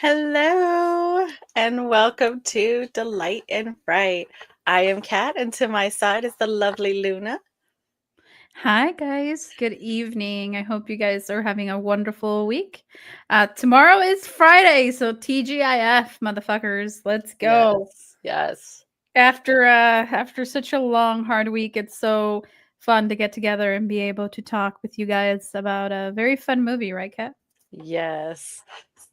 Hello and welcome to Delight and Fright. I am Kat, and to my side is the lovely Luna. Hi, guys. Good evening. I hope you guys are having a wonderful week. Tomorrow is Friday, so TGIF, motherfuckers. Let's go. Yes, yes, After such a long, hard week, it's so fun to get together and be able to talk with you guys about a very fun movie, right, Kat? yes.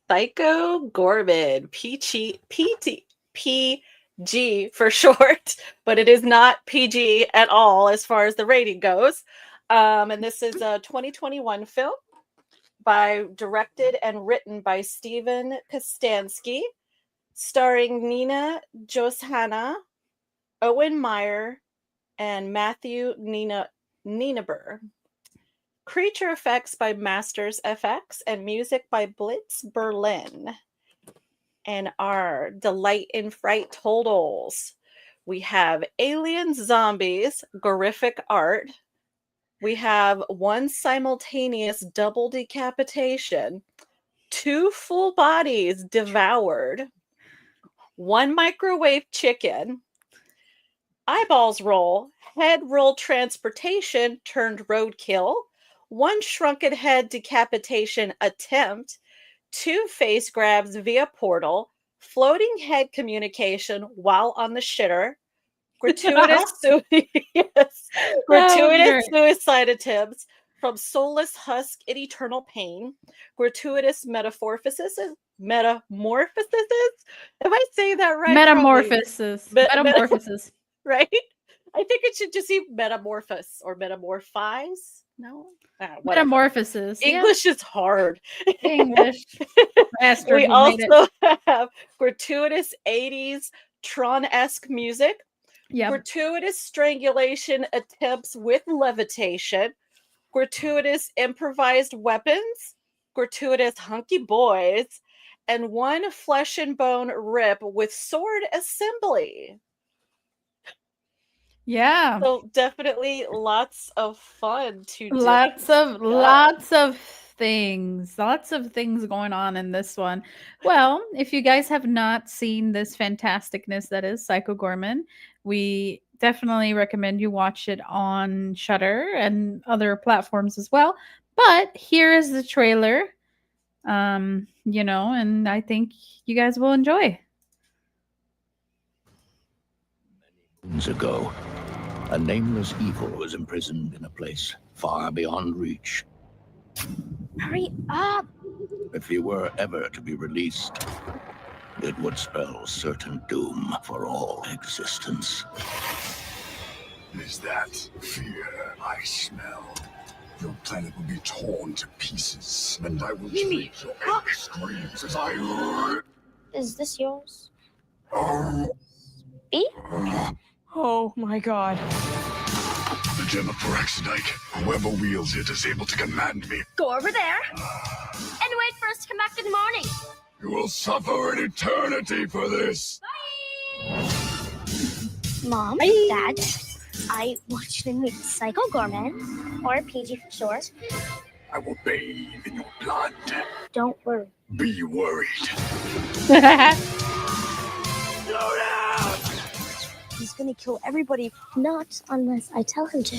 Psycho Goreman, PG for short, but it is not PG at all as far as the rating goes. And this is a 2021 film directed and written by Steven Kostansky, starring Nina Johanna, Owen Meyer, and Matthew Nienaber. Creature effects by Masters FX and music by Blitz Berlin. And our Delight in Fright totals. We have aliens, zombies, horrific art. We have one simultaneous double decapitation, 2 full bodies devoured, 1 microwave chicken, eyeballs roll, head roll transportation turned roadkill, 1 shrunken head decapitation attempt, 2 face grabs via portal, floating head communication while on the shitter, gratuitous, yes, That was gratuitous great. suicide attempts from soulless husk in eternal pain, gratuitous metamorphoses. If I say that right, probably Metamorphosis. Metamorphosis. right? I think it should just be metamorphose or metamorphize. No, whatever. Metamorphosis. Yeah. English is hard. English. Master We who made it. also have gratuitous 80s Tron-esque music, Yep. gratuitous strangulation attempts with levitation, gratuitous improvised weapons, gratuitous hunky boys, and 1 flesh and bone rip with sword assembly. Yeah. So definitely lots of fun to Lots of discuss. lots of things. Lots of things going on in this one. Well, if you guys have not seen this fantasticness that is Psycho Gorman, we definitely recommend you watch it on Shutter and other platforms as well. But here is the trailer. And I think you guys will enjoy. Moons ago, a nameless evil was imprisoned in a place far beyond reach. Hurry up! If he were ever to be released, it would spell certain doom for all existence. Is that fear I smell? Your planet will be torn to pieces, and I will Mimi, treat your angry screams as I... Is this yours? Oh. B? Oh my god. The gem of Paraxidike. Whoever wields it is able to command me. Go over there and wait for us to come back in the morning. You will suffer an eternity for this. Bye! Mom, Dad, I want you to meet Psycho Goreman, or PG for short. I will bathe in your blood. Don't worry. Be worried. He's gonna kill everybody. Not unless I tell him to.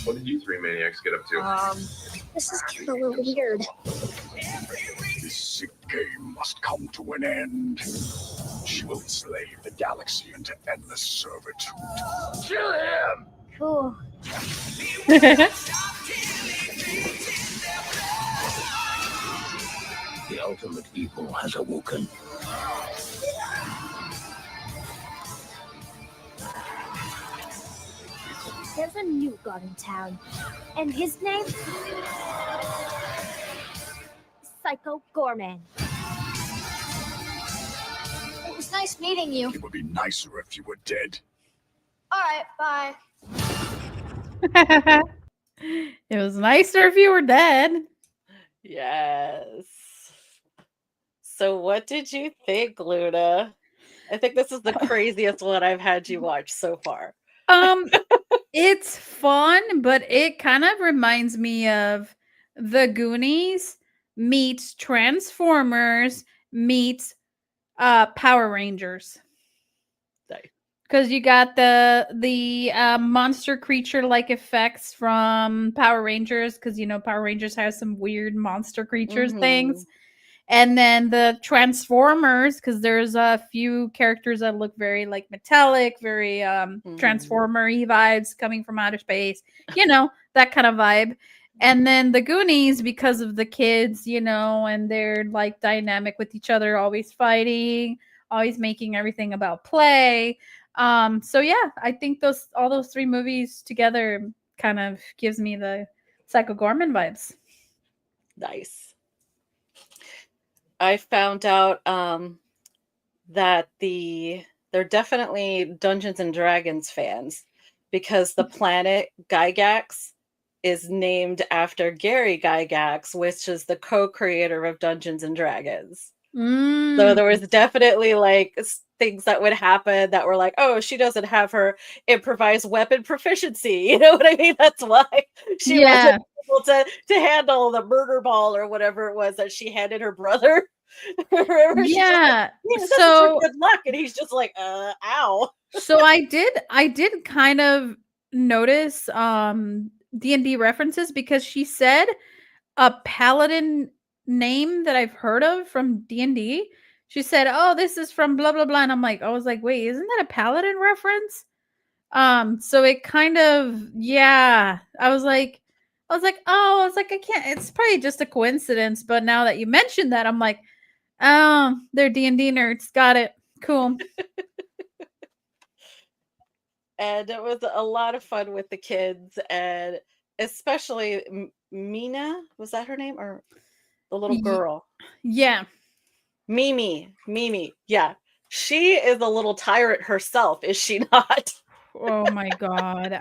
What did you 3 maniacs get up to? This is getting a little weird. This sick game must come to an end. She will enslave the galaxy into endless servitude. Kill him! Cool. The ultimate evil has awoken. There's a new god in town, and his name? Psycho Goreman. It was nice meeting you. It would be nicer if you were dead. All right, bye. It was nicer if you were dead. Yes. So what did you think, Luna? I think this is the craziest one I've had you watch so far. It's fun, but it kind of reminds me of The Goonies, meets Transformers meets Power Rangers. Nice. Because you got the monster creature like effects from Power Rangers, because Power Rangers has some weird monster creatures things, and then the Transformers, because there's a few characters that look very like metallic, very Transformer-y vibes coming from outer space, that kind of vibe. And then the Goonies, because of the kids, and they're like dynamic with each other, always fighting, always making everything about play. So yeah, I think all those three movies together kind of gives me the Psycho Gorman vibes. Nice. I found out that they're definitely Dungeons and Dragons fans because the planet Gygax is named after Gary Gygax, which is the co-creator of Dungeons and Dragons. So there was definitely like things that would happen that were like, oh, she doesn't have her improvised weapon proficiency. You know what I mean? That's why she wasn't able to handle the murder ball or whatever it was that she handed her brother. Yeah. So good luck, and he's just like, ow. So I did kind of notice D&D references, because she said a paladin name that I've heard of from D&D. She said, "Oh, this is from blah blah blah," and I was like, "Wait, isn't that a paladin reference?" So it kind of, yeah. I was like, I can't. It's probably just a coincidence, but now that you mentioned that, I'm like, oh, they're D&D nerds. Got it. Cool. And it was a lot of fun with the kids, and especially Mina, was that her name, or the little girl? Yeah. Mimi. Yeah. She is a little tyrant herself, is she not? Oh my god.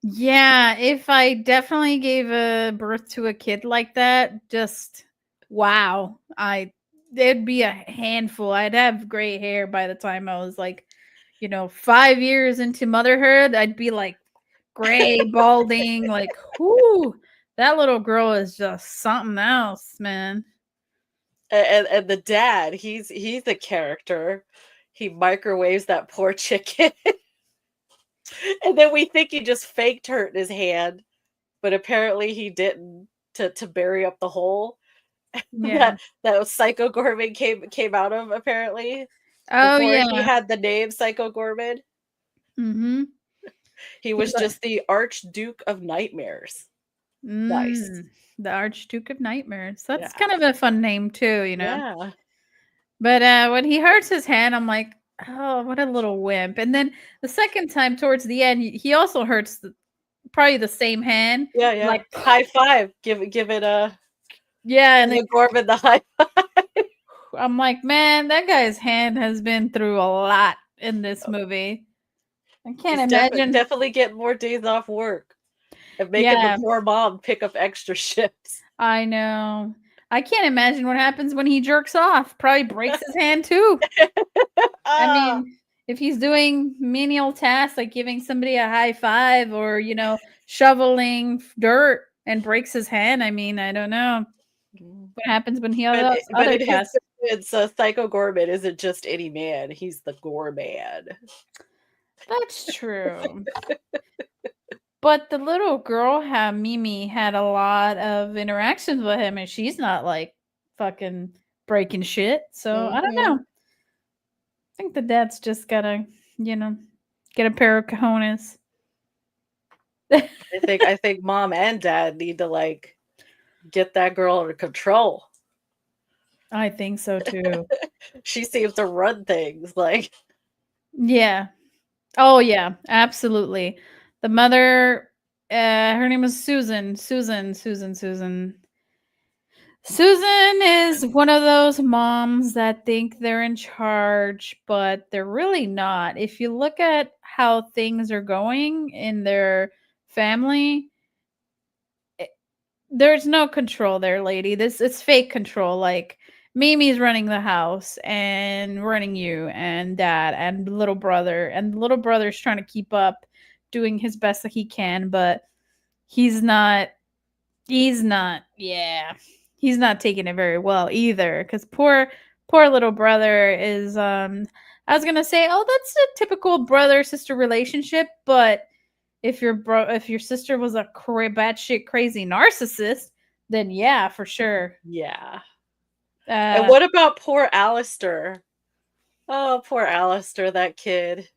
Yeah, if I definitely gave a birth to a kid like that, just wow. It'd be a handful. I'd have gray hair by the time I was like, 5 years into motherhood. I'd be like gray, balding, like, whoo, that little girl is just something else, man. And the dad, he's a character. He microwaves that poor chicken. And then we think he just faked hurting his hand, but apparently he didn't, to bury up the hole. Yeah. that was Psycho Goreman came out of, apparently. Oh Before yeah. he had the name Psycho Goreman. Mm-hmm. He was just the Archduke of Nightmares. Nice. The Archduke of Nightmares. That's kind of a fun name too, Yeah. But when he hurts his hand, I'm like, oh, what a little wimp. And then the second time towards the end, he also hurts probably the same hand. Yeah. Like, high five. Give it a yeah, and then Gorman the high five. I'm like, man, that guy's hand has been through a lot in this movie. I can't imagine. Definitely get more days off work and making the poor mom pick up extra shifts. I know. I can't imagine what happens when he jerks off. Probably breaks his hand too. I mean, if he's doing menial tasks like giving somebody a high five or, shoveling dirt and breaks his hand, I mean, I don't know what happens when he has other tasks. It's Psycho Goreman isn't just any man. He's the Goreman. That's true. But the little girl, Mimi, had a lot of interactions with him, and she's not like fucking breaking shit. So I don't know. I think the dad's just gotta, get a pair of cojones. I think mom and dad need to like get that girl under control. I think so too. She seems to run things like. Yeah. Oh yeah, absolutely. The mother, her name was Susan. Susan is one of those moms that think they're in charge, but they're really not. If you look at how things are going in their family, there's no control there, lady. It's fake control. Like, Mimi's running the house and running you and dad and little brother, and the little brother's trying to keep up, doing his best that he can, but he's not He's not. Yeah, he's not taking it very well either. Because poor little brother is. I was gonna say, oh, that's a typical brother sister relationship, but if your sister was a batshit crazy narcissist, then yeah, for sure. Yeah. And what about poor Alistair? Oh, poor Alistair, that kid.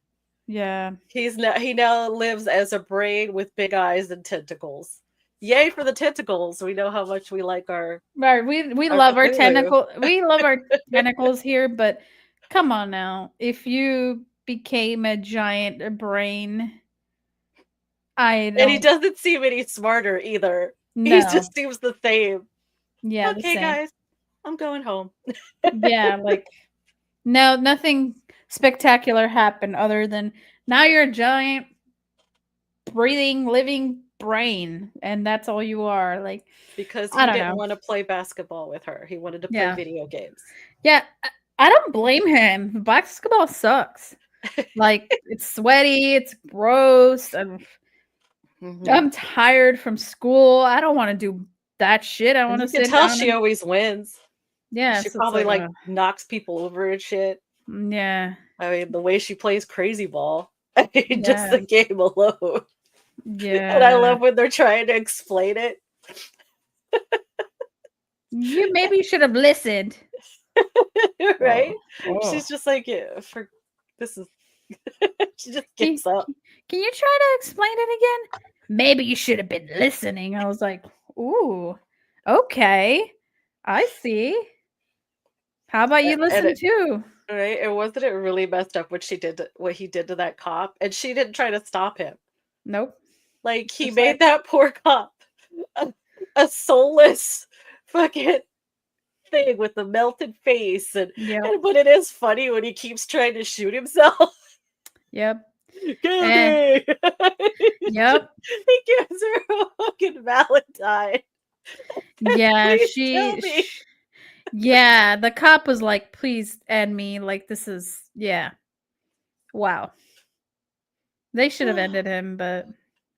Yeah. He now lives as a brain with big eyes and tentacles. Yay for the tentacles. We know how much we like our Right, we our love our Cthulhu. we love our tentacles here, but come on now. If you became a giant brain, I And he don't doesn't seem any smarter either. He know. just seems the same. Yeah, the Okay, same. guys, I'm going home. Yeah, like no, nothing spectacular happened other than now you're a giant breathing, living brain, and that's all you are. Like, Because I he don't didn't know. want to play basketball with her. He wanted to play Yeah. video games. Yeah, I don't blame him. Basketball sucks. Like, it's sweaty, it's gross. Mhm. I'm tired from school. I don't want to do that shit. I And want to you can sit tell down she and always wins. yeah, She so it's probably like, like knocks people over and shit. yeah, I mean, the way she plays crazy ball. Just yeah, the game alone. And I yeah. love when they're trying to explain it. You maybe should have listened. Right? Oh. She's just like, yeah, for this is she just Can, gives up. can you try to explain it again? Maybe you should have been listening. I was like, ooh, okay, I see. How about you And listen it, too? right? And wasn't it really messed up what what he did to that cop? And she didn't try to stop him. Nope. Like he Just like, made that poor cop a, a soulless fucking thing with the melted face yep, and but it is funny when he keeps trying to shoot himself. yep, Kill eh, me. yep. He gives her a fucking Valentine. Yeah, Please kill me. yeah, the cop was like, please end me. Like, this is, yeah, wow. They should have ended him, but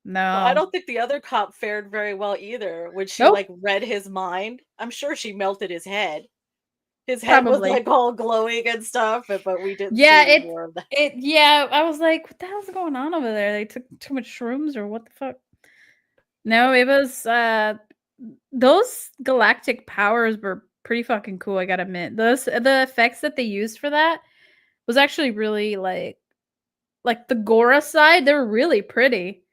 Well, I no. don't think the other cop fared very well either when she Nope, like read his mind. I'm sure she melted his head. His head was probably. like all glowing and stuff, but we didn't see Yeah, any more of that. yeah, I was like, what the hell's going on over there? They took too much shrooms or what the fuck? No, it was those galactic powers were pretty fucking cool, I gotta admit. The effects that they used for that was actually really like the Gora side, they were really pretty.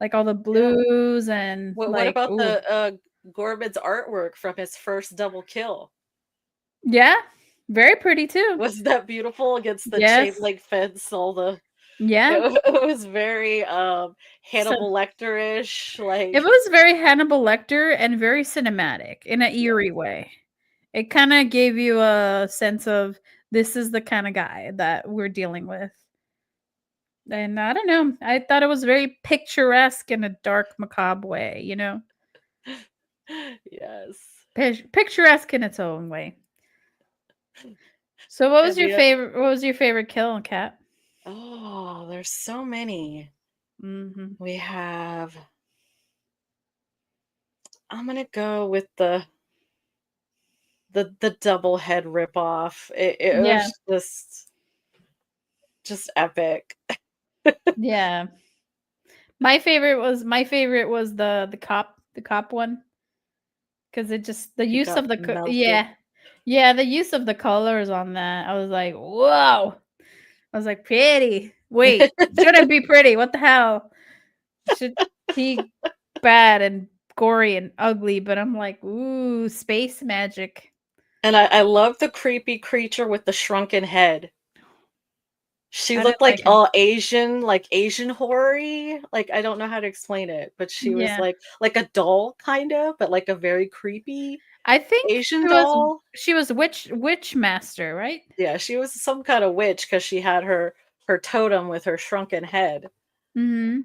Like all the Yeah. blues and What like about ooh. the Goreman's artwork from his first double kill? Yeah, very pretty too. Was that beautiful against the chain Yes. link fence? All the Yeah. it was very So Hannibal Lecter-ish, it like was very Hannibal Lecter and very cinematic in an eerie yes. way. It kind of gave you a sense of this is the kind of guy that we're dealing with. And I don't know. I thought it was very picturesque in a dark, macabre way, you know? Yes. Picturesque in its own way. So what was And your the favorite kill, Kat? oh, there's so many. Mhm. We have I'm gonna go with the double head ripoff. It Yeah. was just epic. Yeah. My favorite was the cop one cuz it just the He use got of the melted. yeah. Yeah, the use of the colors on that. I was like, "Whoa." I was like, "Pretty." Wait, shouldn't be pretty. What the hell? Should be bad and gory and ugly, but I'm like, "Ooh, space magic." And I love the creepy creature with the shrunken head. She I didn't looked like like him. all Asian, like Asian horror-y. Like I don't know how to explain it, but she was Yeah. like a doll kind of, but like a very creepy I think Asian doll. she was witch master, right? Yeah, she was some kind of witch because she had her totem with her shrunken head. Mhm.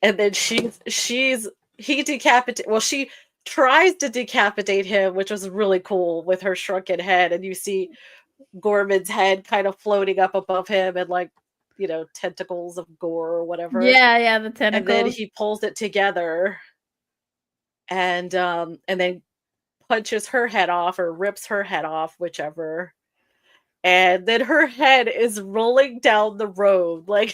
And then he decapitate well, she tries to decapitate him, which was really cool with her shrunken head, and you see Gorman's head kind of floating up above him and like, tentacles of gore or whatever. Yeah, yeah, the And then tentacles. he pulls it together and then punches her head off or rips her head off, whichever. And then her head is rolling down the road. Like,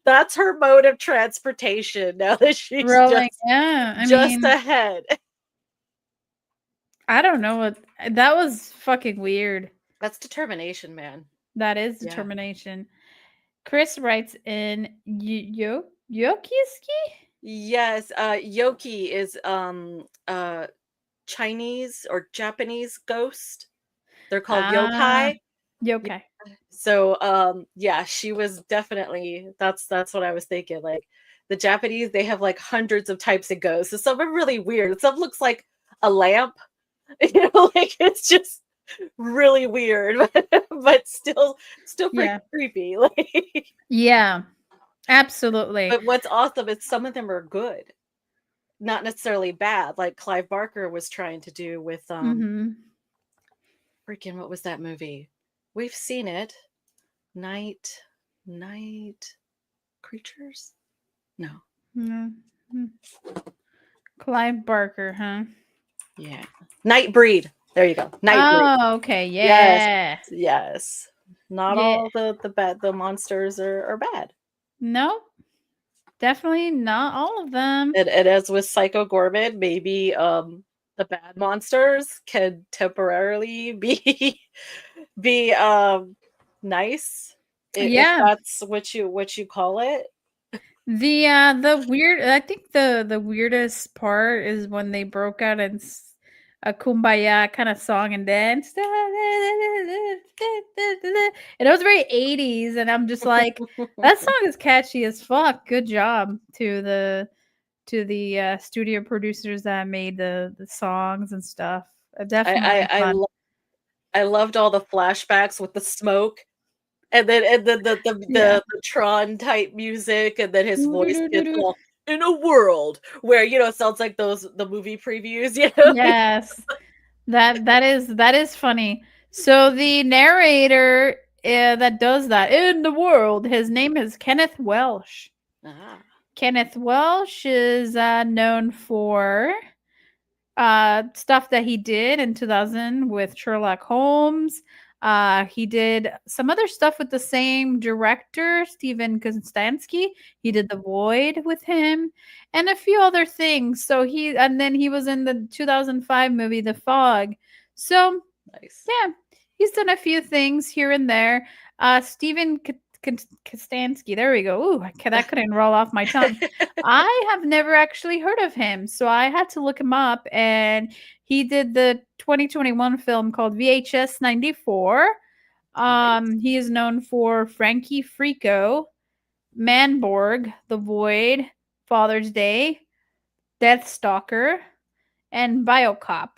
that's her mode of transportation now that she's Rolling. Yeah. I just mean, ahead. I don't know what that was fucking weird. That's determination, man. That is Yeah. determination. Chris writes in Yokiski? Yes, Yoki is Chinese or Japanese ghost. They're called Ah, yokai. yokai. So yeah, she was definitely that's what I was thinking. Like the Japanese, they have like hundreds of types of ghosts. So some are really weird. Some looks like a lamp. You know, like it's just really weird, but still pretty Yeah. creepy. Like, Yeah. Absolutely. but what's awesome is some of them are good, not necessarily bad, like Clive Barker was trying to do with freaking what was that movie? We've seen it. Night creatures? No. Mhm. Clive Barker, huh? Yeah. Nightbreed. There you go. Nightbreed. Oh, okay. Yeah. Yes. Not Yeah. all the monsters are bad. No. Definitely not all of them. And as with Psycho Goreman, maybe the bad monsters can temporarily be nice if Yeah. that's what you call it. The weird I think the weirdest part is when they broke out in a kumbaya kind of song and dance. And it was very 80s and I'm just like that song is catchy as fuck. Good job to the studio producers that made the songs and stuff. Definitely fun. I loved all the flashbacks with the smoke and then Yeah. the Tron type music, and then his voice gets all in a world where it sounds like the movie previews, Yes. That is funny. So the narrator that does that in the world, his name is Kenneth Welsh. Ah, Kenneth Welsh is known for stuff that he did in 2000 with Sherlock Holmes. He did some other stuff with the same director, Steven Konstansky. He did The Void with him and a few other things. And then he was in the 2005 movie The Fog. So, nice. yeah, he's done a few things here and there. Steven Kostansky, there we go. Ooh, that couldn't roll off my tongue. I have never actually heard of him, so I had to look him up. And he did the 2021 film called VHS 94. Nice. He is known for Frankie Frico, Manborg, The Void, Father's Day, Death Stalker, and Biocop.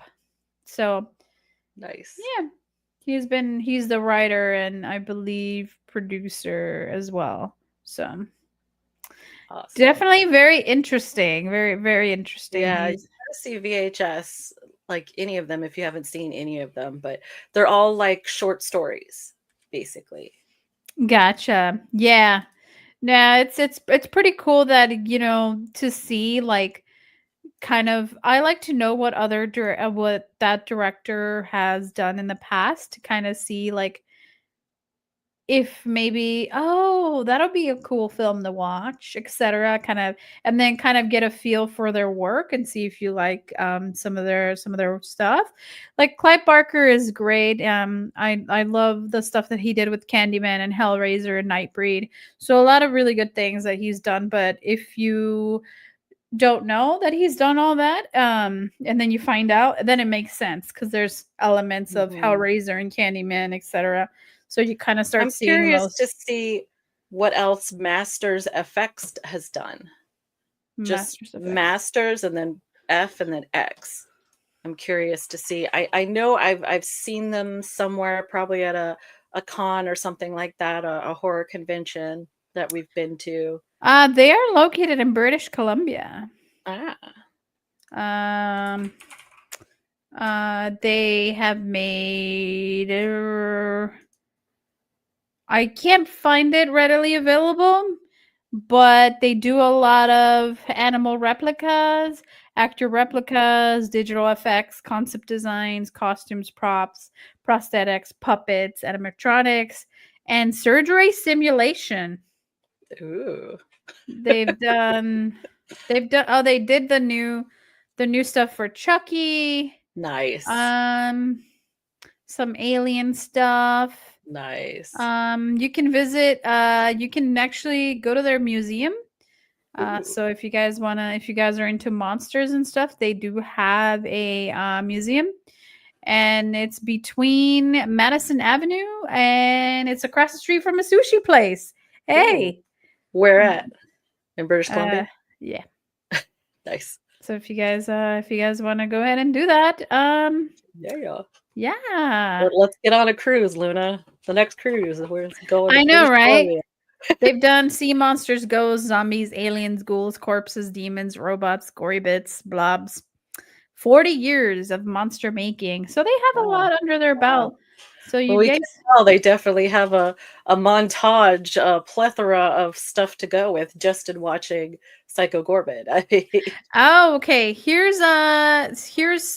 So Nice. yeah, he's the writer and I believe producer as well. So Awesome. definitely very interesting. Very, very interesting. Yeah, you gotta see VHS, like any of them if you haven't seen any of them, but they're all like short stories, basically. Gotcha. Yeah. No, it's pretty cool that to see like kind of I like to know what what that director has done in the past to kind of see like if maybe that'll be a cool film to watch, etc. Kind of and then kind of get a feel for their work and see if you like some of their stuff. Like Clive Barker is great. I love the stuff that he did with Candyman and Hellraiser and Nightbreed. So a lot of really good things that he's done. But if you don't know that he's done all that and then you find out, then it makes sense because there's elements of Hellraiser and Candyman, etc. So you kind of start I'm seeing curious those to see what else Masters FX has done. Just Masters of X. Masters and then F and then X. I'm curious to see. I know I've seen them somewhere, probably at a con or something like that, a horror convention that we've been to. They are located in British Columbia. Ah, They have made I can't find it readily available, but they do a lot of animal replicas actor replicas, digital effects, concept designs, costumes, props, prosthetics, puppets, animatronics, and surgery simulation. Ooh, They've done oh, they did the new stuff for Chucky, nice, some alien stuff. nice. You can visit you can actually go to their museum. Ooh. So if you guys are into monsters and stuff, they do have a museum, and it's between Madison Avenue and it's across the street from a sushi place. Hey, Where at? In British Columbia? Yeah. Nice. So if you guys want to go ahead and do that, Yeah. yeah. Let's get on a cruise, Luna. The next cruise, we're going. I to know, British right? Columbia. They've done sea monsters, ghosts, zombies, aliens, ghouls, corpses, demons, robots, gory bits, blobs. 40 years of monster making. So they have a Wow. lot under their belt. So you Well, we guys can tell they definitely have a montage, a plethora of stuff to go with just in watching Psycho Goreman. I mean, Oh, okay. Here's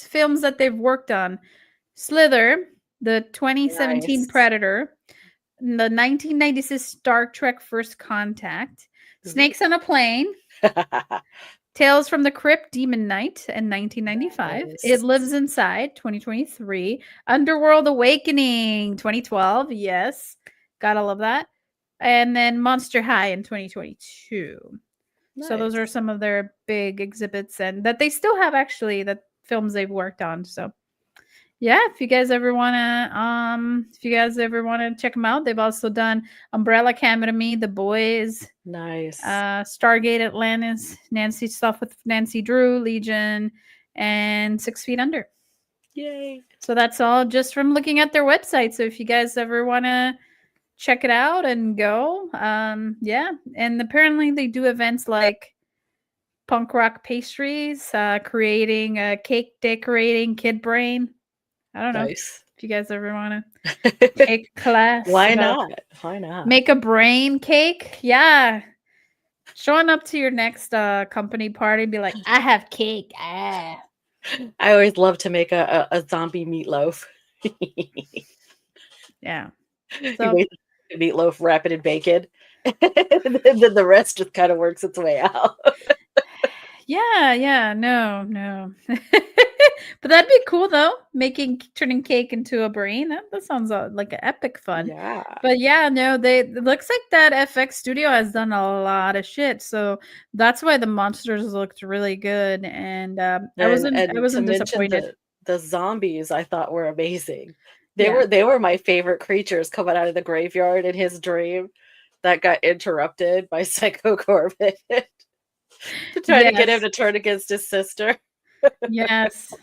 films that they've worked on. Slither, the 2017 nice. Predator, the 1996 Star Trek First Contact, Snakes on a Plane, Tales from the Crypt, Demon Knight in 1995, Nice. It Lives Inside 2023, Underworld Awakening 2012, yes, gotta love that, and then Monster High in 2022. So those are Nice. some of their big exhibits, and that they still have actually the films they've worked on. So yeah, if you guys ever wanna check them out, they've also done Umbrella Academy, The Boys, Nice. Stargate Atlantis, Nancy stuff with Nancy Drew, Legion, and 6 Feet Under. Yay. So that's all just from looking at their website. So if you guys ever want to check it out and go, yeah. And apparently they do events like punk rock pastries, creating a cake decorating kid brain. I don't know. Nice. If you guys ever want to take a class. Why about not? Why not? Make a brain cake. Yeah. Showing up to your next company party and be like, I have cake. Ah. I always love to make a zombie meatloaf. Yeah. You So make the meatloaf, wrap it in bacon, and then the rest just kind of works its way out. yeah, no. But that'd be cool though, turning cake into a brain. That sounds like an epic fun. Yeah. But yeah, no, it looks like that FX studio has done a lot of shit. So that's why the monsters looked really good. And I wasn't to mention disappointed. the zombies I thought were amazing. Yeah. They were my favorite creatures coming out of the graveyard in his dream that got interrupted by Psycho Corbin to try to get him Yes. to turn against his sister. Yes.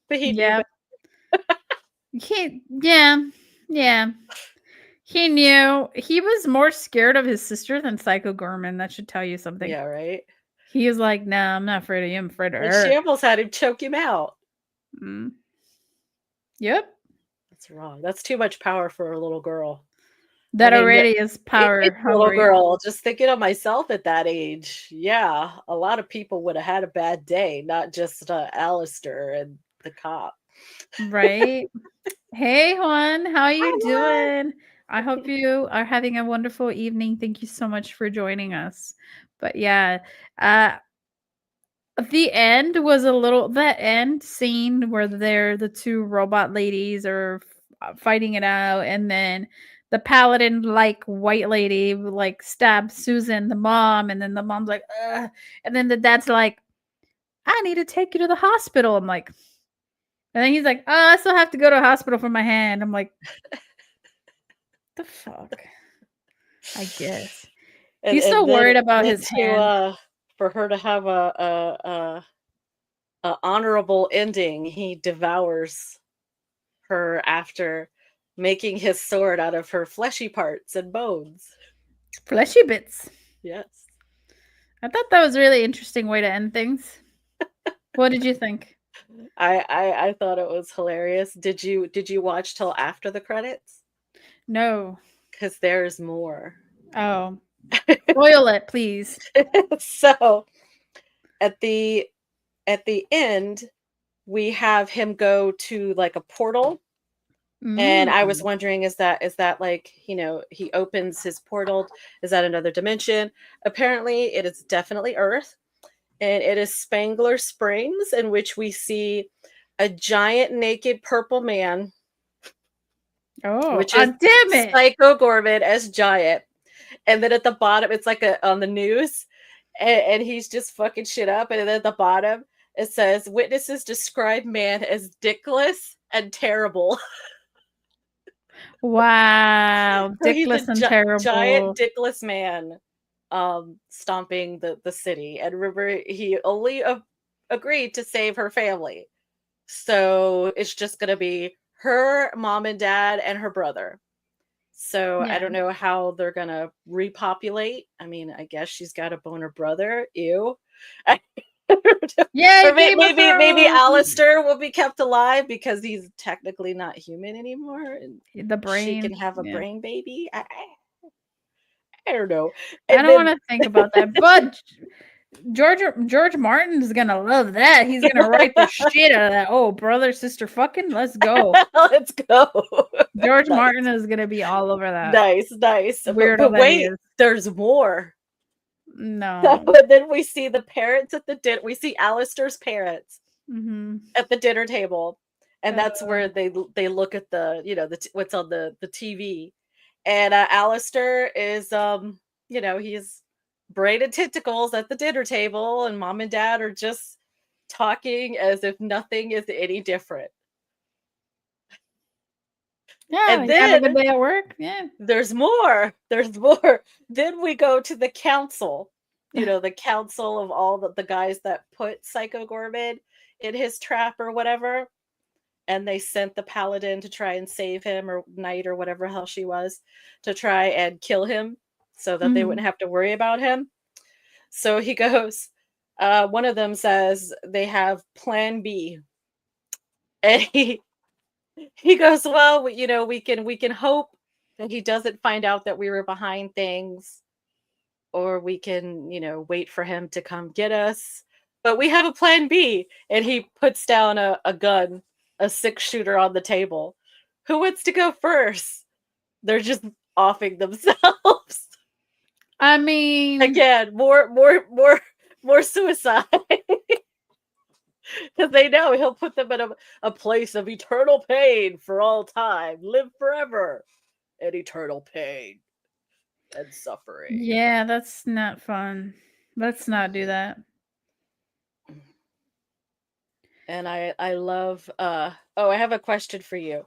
But he knew Yeah. that- Yeah. He knew. He was more scared of his sister than Psycho Gorman. That should tell you something. Yeah, right. He was like, "No, I'm not afraid of you. I'm afraid of And her." she almost had him choke him out. Mm. Yep. That's wrong. That's too much power for a little girl. That I mean, already is power it's a little hungry. girl. Just thinking of myself at that age, yeah, a lot of people would have had a bad day, not just Alistair and the cop. Right. Hey, Juan, how are you Hi, Juan. doing? I hope you are having a wonderful evening. Thank you so much for joining us. But yeah, the end was that end scene where the two robot ladies are fighting it out, and then the paladin like white lady like stabs Susan, the mom, and then the mom's like, ugh, and then the dad's like, I need to take you to the hospital. I'm like, and then he's like, oh, I still have to go to a hospital for my hand. I'm like, the fuck? I guess. He's so worried about his hand. For her to have a honorable ending, he devours her after making his sword out of her fleshy parts and bones. Fleshy bits. Yes. I thought that was a really interesting way to end things. What did you think? I thought it was hilarious. Did you watch till after the credits? No. Because there's more. Oh. Spoil it, please. So at the at the end, we have him go to like a portal. And I was wondering, is that like, he opens his portal? Is that another dimension? Apparently, it is definitely Earth. And it is Spangler Springs, in which we see a giant naked purple man, which is damn it. Psycho Goreman as Giant. And then at the bottom, it's like on the news, and he's just fucking shit up. And then at the bottom, it says, "Witnesses describe man as dickless and terrible." Wow. So he's Dickless a and terrible. giant dickless man, stomping the city. And remember, he only agreed to save her family. So it's just going to be her mom and dad and her brother. So I don't know how they're going to repopulate. I mean, I guess she's got a boner brother. Ew. Yeah, Or maybe Alistair will be kept alive because he's technically not human anymore. And the brain. she can have a brain baby. I don't know. I don't want to think about that. But George Martin's gonna love that. He's gonna write the shit out of that. Oh, brother, sister, fucking, let's go. Let's go. George Martin is gonna be all over that. Nice. Weird, but wait, there's more. No. And then we see the parents at the dinner. We see Alistair's parents at the dinner table, and that's where they look at the what's on the TV, and Alistair is he's braided tentacles at the dinner table, and mom and dad are just talking as if nothing is any different. Yeah, and then have a good day at work. Yeah, there's more. Then we go to the council. The council of all the guys that put Psycho Goreman in his trap or whatever. And they sent the paladin to try and save him, or knight or whatever hell she was, to try and kill him so that they wouldn't have to worry about him. So he goes, one of them says they have plan B. And he goes, well, we can hope that he doesn't find out that we were behind things, or we can, wait for him to come get us. But we have a plan B. And he puts down a gun, a 6-shooter on the table. Who wants to go first? They're just offing themselves. I mean, again, more suicide. Because they know he'll put them in a place of eternal pain for all time. Live forever in eternal pain and suffering. Yeah, that's not fun. Let's not do that. And I love I have a question for you.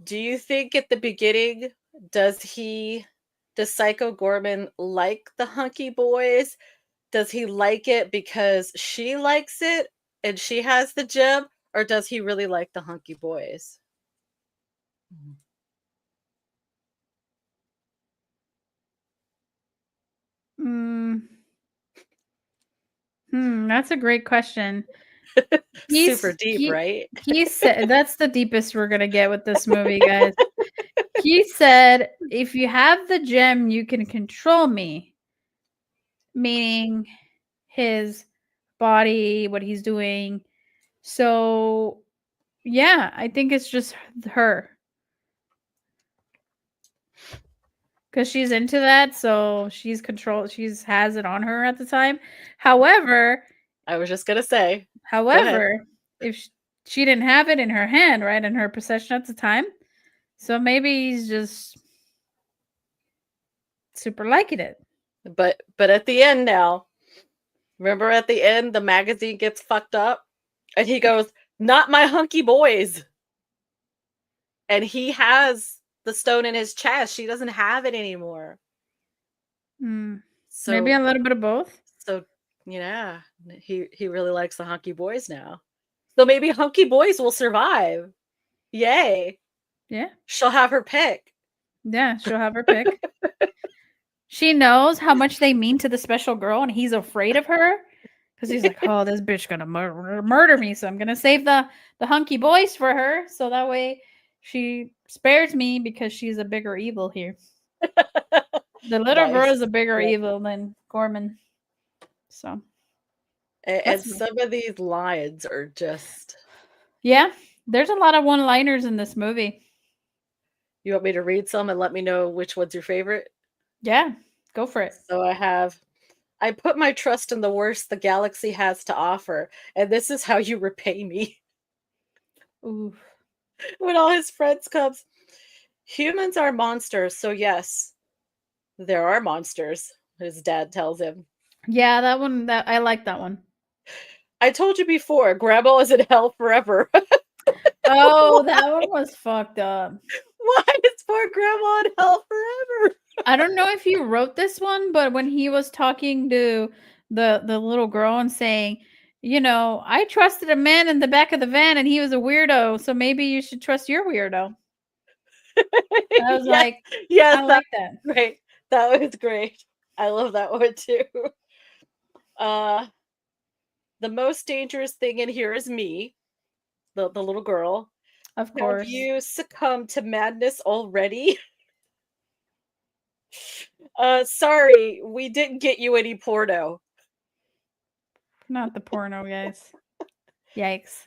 Do you think at the beginning does Psycho Goreman like the hunky boys? Does he like it because she likes it and she has the gem, or does he really like the hunky boys? That's a great question. Super deep, right? He said that's the deepest we're gonna get with this movie, guys. He said, if you have the gem, you can control me. Meaning his body, what he's doing. So yeah, I think it's just her. Because she's into that, so she's has it on her at the time. However, I was just gonna say. However, if she didn't have it in her hand, right, in her possession at the time, so maybe he's just super liking it. But at the end now, remember at the end, the magazine gets fucked up, and he goes, "Not my hunky boys," and he has the stone in his chest. She doesn't have it anymore. So maybe a little bit of both. So yeah, he really likes the hunky boys now. So maybe hunky boys will survive. Yay. Yeah. She'll have her pick. Yeah, she'll have her pick. She knows how much they mean to the special girl, and he's afraid of her. Because he's like, oh, this bitch gonna murder me, so I'm gonna save the hunky boys for her, so that way she spares me because she's a bigger evil here. The little girl is a bigger evil than Goreman. So And that's some of these lines are just. yeah. There's a lot of one-liners in this movie. You want me to read some and let me know which one's your favorite? Yeah, go for it. So I put my trust in the worst the galaxy has to offer, and this is how you repay me. Ooh. When all his friends comes, humans are monsters, so yes, there are monsters, his dad tells him. Yeah, that one. That I like that one. I told you before, Grandma is in hell forever. Oh, that one was fucked up. Why is poor Grandma in hell forever? I don't know if you wrote this one, but when he was talking to the little girl and saying, you know, I trusted a man in the back of the van and he was a weirdo, so maybe you should trust your weirdo. I was Yes, like, yes, I like that. great. That was great. I love that one too. The most dangerous thing in here is me, the little girl. Of Have course. you succumbed to madness already? Sorry, we didn't get you any porno. Not the porno, guys. Yikes.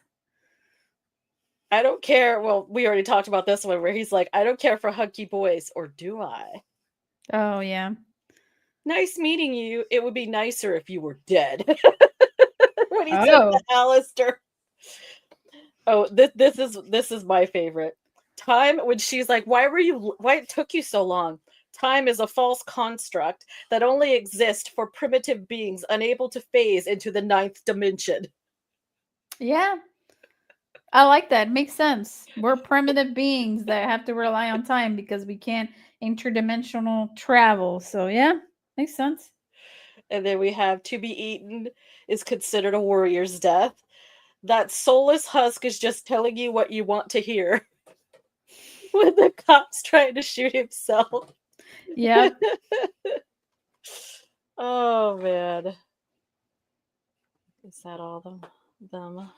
I don't care. Well, we already talked about this one where he's like, I don't care for hunky boys, or do I? Oh yeah. Nice meeting you. It would be nicer if you were dead. When he said Oh. to Alistair. Oh, this is my favorite. Time when she's like, why it took you so long? Time is a false construct that only exists for primitive beings unable to phase into the ninth dimension. Yeah. I like that. Makes sense. We're primitive beings that have to rely on time because we can't interdimensional travel. So yeah, makes sense. And then we have to be eaten is considered a warrior's death. That soulless husk is just telling you what you want to hear. When the cop's trying to shoot himself. Yeah. Oh man. Is that all of them?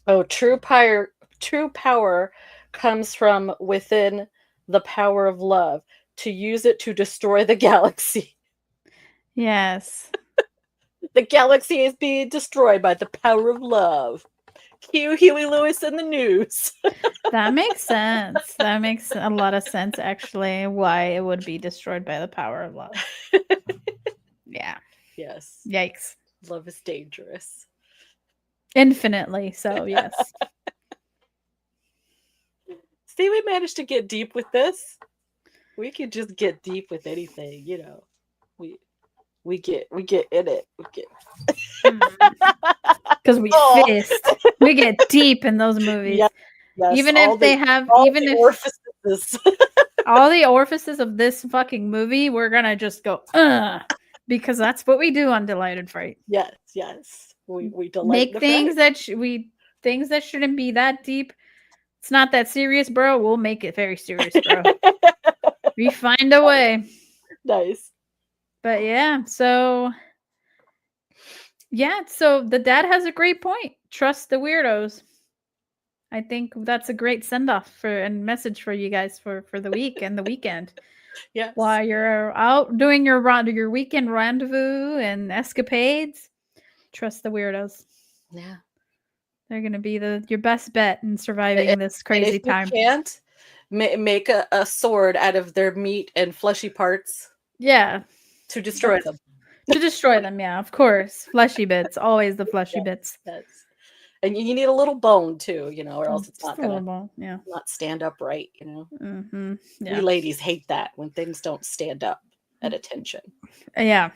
Oh, true power comes from within the power of love. To use it to destroy the galaxy. Yes. The galaxy is being destroyed by the power of love. Cue Huey Lewis in the news. That makes sense. That makes a lot of sense, actually, why it would be destroyed by the power of love. Yeah. Yes. Yikes. Love is dangerous. Infinitely so, yes. See, we managed to get deep with this. We could just get deep with anything, you know. We get in it. We get Because we Oh. fist. We get deep in those movies. Yes, Even all if they the- have all even the if orifices. all the orifices of this fucking movie, we're gonna just go, because that's what we do on Delighted Fright. Yes. We delight Make the things fright. that things that shouldn't be that deep. It's not that serious, bro. We'll make it very serious, bro. We find a way. Nice. But yeah, so the dad has a great point. Trust the weirdos. I think that's a great send off for and message for you guys for the week and the weekend. Yes. While you're out doing your weekend rendezvous and escapades, trust the weirdos. Yeah. They're gonna be your best bet in surviving this crazy if you time. can't make a sword out of their meat and fleshy parts. Yeah. To destroy them. To destroy them, yeah, of course. Fleshy bits, always the fleshy bits. Yes. And you need a little bone too, you know, or else it's not Just a little gonna bone, yeah. not stand up right, you know. Mm-hmm. Yeah. We ladies hate that when things don't stand up at attention. Yeah,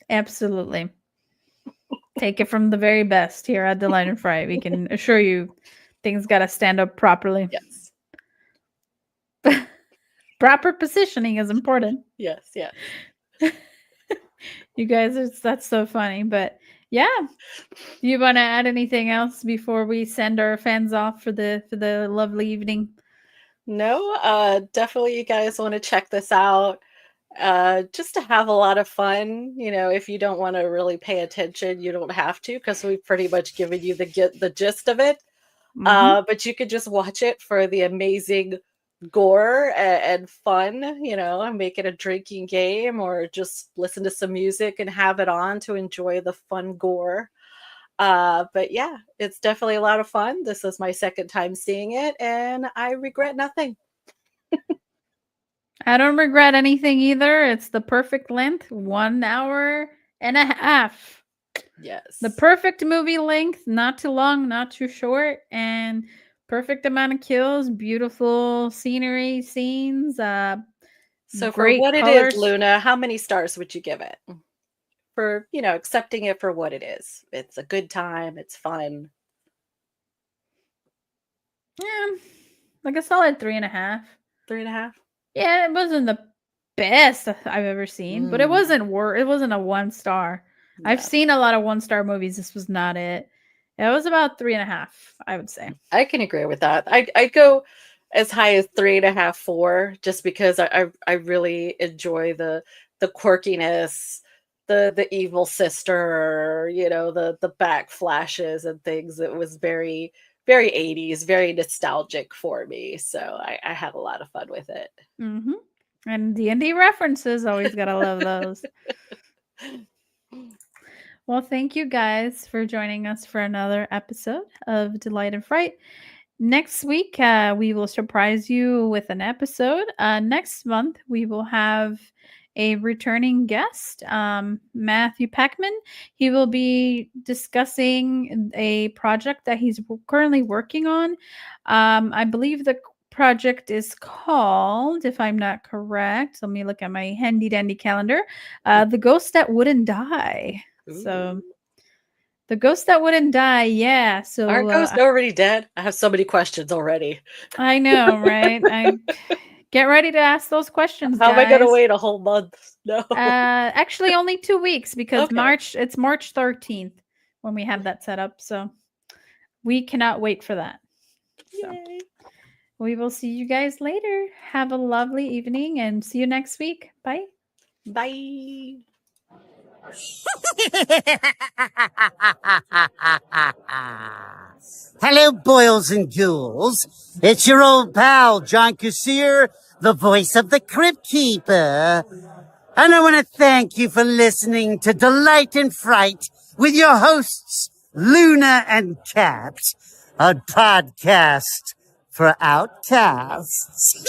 absolutely. Take it from the very best here at Delight and Fright. We can assure you things got to stand up properly. Yes. Proper positioning is important. Yes. You guys, that's so funny. But yeah, you want to add anything else before we send our fans off for the lovely evening? No, definitely you guys want to check this out. Just to have a lot of fun. You know, if you don't want to really pay attention, you don't have to, because we've pretty much given you the gist of it. Mhm. But you could just watch it for the amazing gore and fun, you know, and make it a drinking game or just listen to some music and have it on to enjoy the fun gore. But yeah, it's definitely a lot of fun. This is my second time seeing it, and I regret nothing. I don't regret anything either. It's the perfect length, 1.5 hours. Yes. The perfect movie length, not too long, not too short, and perfect amount of kills, beautiful scenery, scenes, So for great what it colors. is, Luna, how many stars would you give it? For, you know, accepting it for what it is. It's a good time, it's fun. Yeah, like a solid 3.5. 3.5? Yeah, it wasn't the best I've ever seen, but it wasn't it wasn't a 1 star. I've Yeah. seen a lot of 1 star movies. This was not it. It was about 3.5, I would say. I can agree with that. I'd go as high as 3.5, 4, just because I really enjoy the quirkiness, the evil sister, you know, the back flashes and things. It was very, very 80s, very nostalgic for me. So I had a lot of fun with it. Mm-hmm. And D&D references, always gotta love those. Well, thank you guys for joining us for another episode of Delight and Fright. Next week, we will surprise you with an episode. Next month, we will have a returning guest, Matthew Packman. He will be discussing a project that he's currently working on. I believe the project is called, if I'm not correct, let me look at my handy dandy calendar, The Ghost That Wouldn't Die. So Ooh. The Ghost That Wouldn't Die, yeah. So Aren't ghosts already dead? I have so many questions already. I know, right? I get ready to ask those questions, How am I going to guys. wait a whole month? No. Actually, only 2 weeks because Okay. it's March 13th when we have that set up. So we cannot wait for that. So Yay. we will see you guys later. Have a lovely evening and see you next week. Bye. Bye. Hello, boils and ghouls. It's your old pal, John Kassir, the voice of the Crypt Keeper. And I want to thank you for listening to Delight and Fright with your hosts, Luna and Cat, a podcast for outcasts.